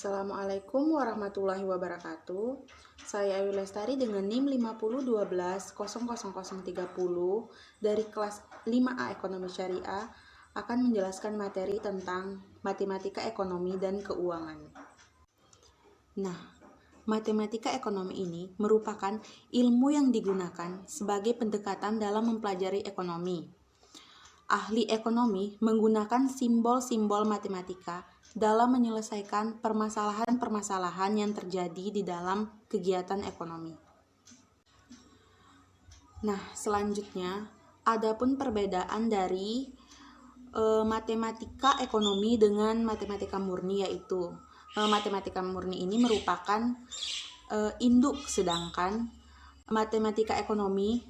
Assalamualaikum warahmatullahi wabarakatuh. Saya Ayu Lestari dengan NIM 502120030 dari kelas 5A Ekonomi Syariah akan menjelaskan materi tentang matematika ekonomi dan keuangan. Nah, matematika ekonomi ini merupakan ilmu yang digunakan sebagai pendekatan dalam mempelajari ekonomi. Ahli ekonomi menggunakan simbol-simbol matematika dalam menyelesaikan permasalahan-permasalahan yang terjadi di dalam kegiatan ekonomi. Nah, selanjutnya, adapun perbedaan dari matematika ekonomi dengan matematika murni, yaitu matematika murni ini merupakan induk, sedangkan matematika ekonomi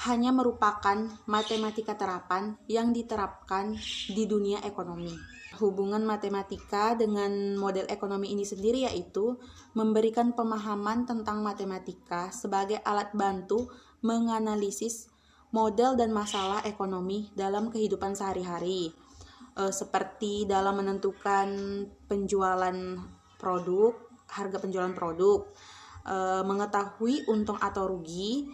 hanya merupakan matematika terapan yang diterapkan di dunia ekonomi. Hubungan matematika dengan model ekonomi ini sendiri yaitu memberikan pemahaman tentang matematika sebagai alat bantu menganalisis model dan masalah ekonomi dalam kehidupan sehari-hari, seperti dalam menentukan penjualan produk, harga penjualan produk, mengetahui untung atau rugi,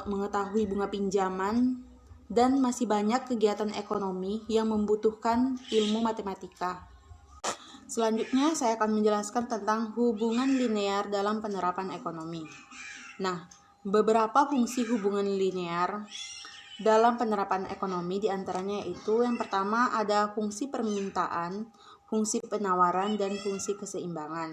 mengetahui bunga pinjaman, dan masih banyak kegiatan ekonomi yang membutuhkan ilmu matematika. Selanjutnya saya akan menjelaskan tentang hubungan linear dalam penerapan ekonomi. Nah, beberapa fungsi hubungan linear dalam penerapan ekonomi diantaranya yaitu yang pertama ada fungsi permintaan, fungsi penawaran, dan fungsi keseimbangan.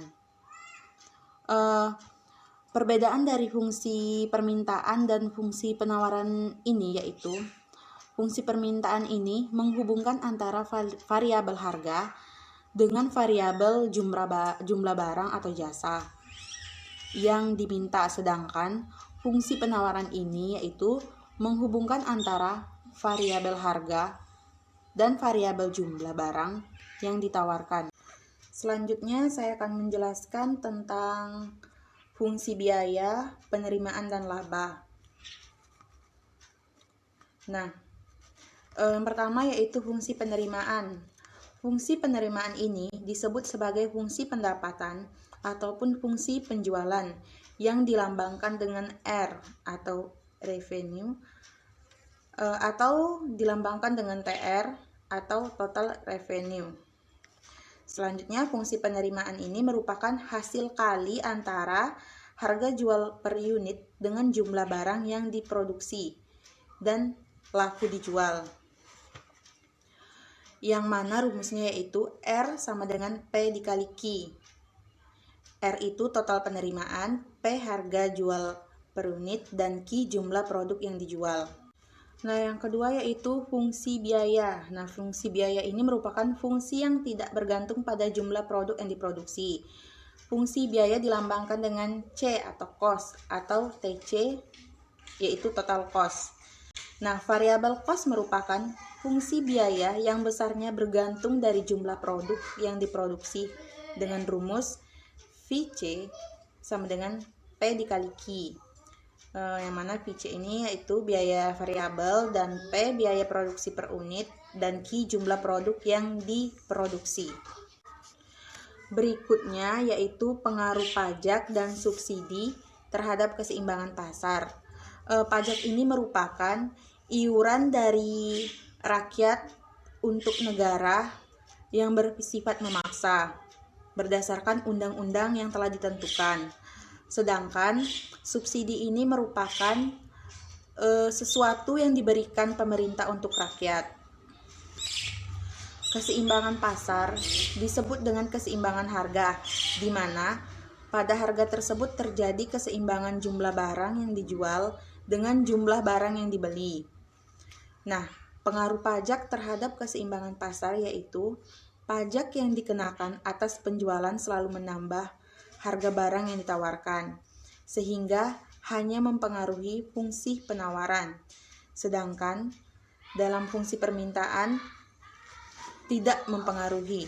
Perbedaan dari fungsi permintaan dan fungsi penawaran ini yaitu fungsi permintaan ini menghubungkan antara variabel harga dengan variabel jumlah barang atau jasa yang diminta, sedangkan fungsi penawaran ini yaitu menghubungkan antara variabel harga dan variabel jumlah barang yang ditawarkan. Selanjutnya saya akan menjelaskan tentang fungsi biaya, penerimaan, dan laba. Nah, yang pertama yaitu fungsi penerimaan. Fungsi penerimaan ini disebut sebagai fungsi pendapatan ataupun fungsi penjualan yang dilambangkan dengan R atau revenue, atau dilambangkan dengan TR atau total revenue. Selanjutnya, fungsi penerimaan ini merupakan hasil kali antara harga jual per unit dengan jumlah barang yang diproduksi dan laku dijual, yang mana rumusnya yaitu R sama dengan P dikali Q. R itu total penerimaan, P harga jual per unit, dan Q jumlah produk yang dijual. Nah, yang kedua yaitu fungsi biaya. Nah, fungsi biaya ini merupakan fungsi yang tidak bergantung pada jumlah produk yang diproduksi. Fungsi biaya dilambangkan dengan C atau cost atau TC, yaitu total cost. Nah, variabel cost merupakan fungsi biaya yang besarnya bergantung dari jumlah produk yang diproduksi dengan rumus VC sama dengan P dikali Q. Yang mana VC ini yaitu biaya variabel dan P biaya produksi per unit dan Q jumlah produk yang diproduksi. Berikutnya yaitu pengaruh pajak dan subsidi terhadap keseimbangan pasar. Pajak ini merupakan iuran dari rakyat untuk negara yang bersifat memaksa berdasarkan undang-undang yang telah ditentukan. Sedangkan subsidi ini merupakan sesuatu yang diberikan pemerintah untuk rakyat. Keseimbangan pasar disebut dengan keseimbangan harga, di mana pada harga tersebut terjadi keseimbangan jumlah barang yang dijual dengan jumlah barang yang dibeli. Nah, pengaruh pajak terhadap keseimbangan pasar yaitu pajak yang dikenakan atas penjualan selalu menambah harga barang yang ditawarkan, sehingga hanya mempengaruhi fungsi penawaran. Sedangkan dalam fungsi permintaan tidak mempengaruhi.